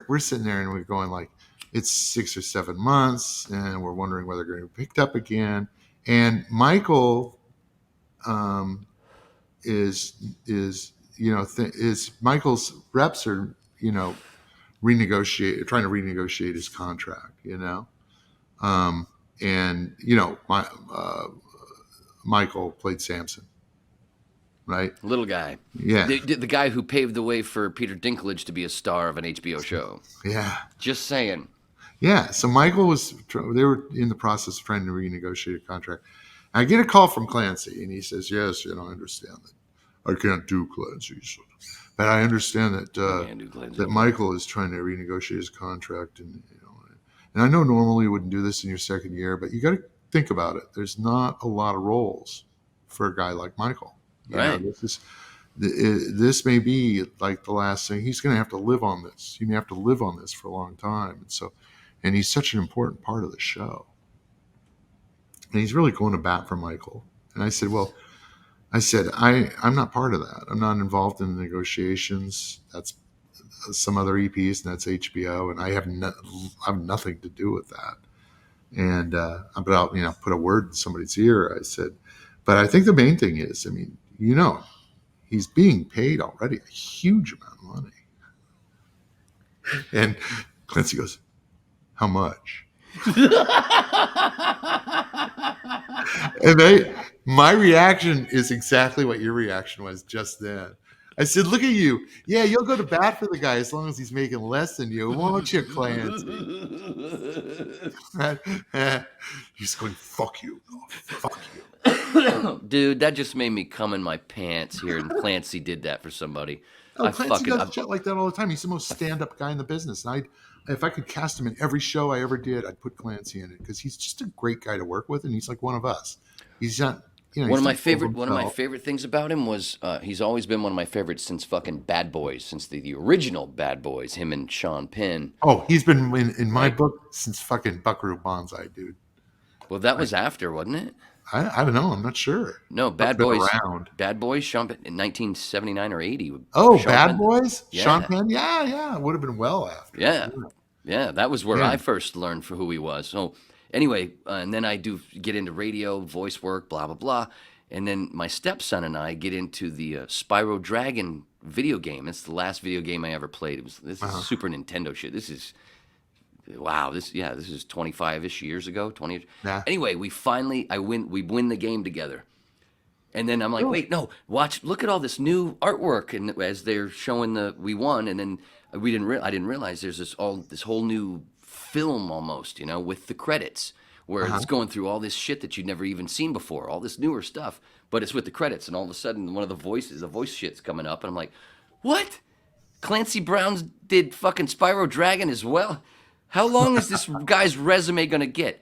we're sitting there and we're going like, it's 6 or 7 months, and we're wondering whether they're going to be picked up again. And Michael is Michael's reps are trying to renegotiate his contract. And Michael played Samson, right? Little guy. Yeah. The guy who paved the way for Peter Dinklage to be a star of an HBO show. Yeah. Just saying. Yeah. So they were in the process of trying to renegotiate a contract. And I get a call from Clancy, and he says, "Yes, I understand that I can't do Clancy, but I understand that Michael is trying to renegotiate his contract, and I know normally you wouldn't do this in your second year, but you got to think about it. There's not a lot of roles for a guy like Michael. Right. This may be like the last thing. He's going to have to live on this. He may have to live on this for a long time. And he's such an important part of the show. And he's really going to bat for Michael." And I said, I'm not part of that. I'm not involved in the negotiations. That's some other EPs, and that's HBO, and I have nothing to do with that. And but I'll put a word in somebody's ear. I said, but I think the main thing is, he's being paid already a huge amount of money. And Clancy goes, "How much?" And my reaction is exactly what your reaction was just then. I said, "Look at you. Yeah, you'll go to bat for the guy as long as he's making less than you, won't you, Clancy?" He's going, "Fuck you. Fuck you." Dude, that just made me come in my pants here, and Clancy did that for somebody. Clancy does shit like that all the time. He's the most stand-up guy in the business. And if I could cast him in every show I ever did, I'd put Clancy in it because he's just a great guy to work with, and he's like one of us. He's not... one of my favorite things about him was he's always been one of my favorites since fucking Bad Boys, since the original Bad Boys, him and Sean Penn. Oh, he's been in my book since fucking Buckaroo Banzai, dude. Well, that was after, wasn't it? I don't know. I'm not sure. No, Bad Boys, Sean Penn in 1979 or 80. Oh, Sean Bad Penn. Boys? Yeah. Sean Penn? Yeah. It would have been well after. Yeah. That was where I first learned for who he was. So anyway, and then I do get into radio, voice work, blah, blah, blah. And then my stepson and I get into the Spyro Dragon video game. It's the last video game I ever played. This is Super Nintendo shit. This is, wow. This is 25-ish years ago. 20. Yeah. Anyway, we win the game together. And then I'm like, wait, no, look at all this new artwork. And as they're showing we won, and then I didn't realize there's this whole new film almost, with the credits, where it's going through all this shit that you'd never even seen before, all this newer stuff, but it's with the credits, and all of a sudden one of the voice shit's coming up, and I'm like, what? Clancy Brown did fucking Spyro Dragon as well? How long is this guy's resume gonna get?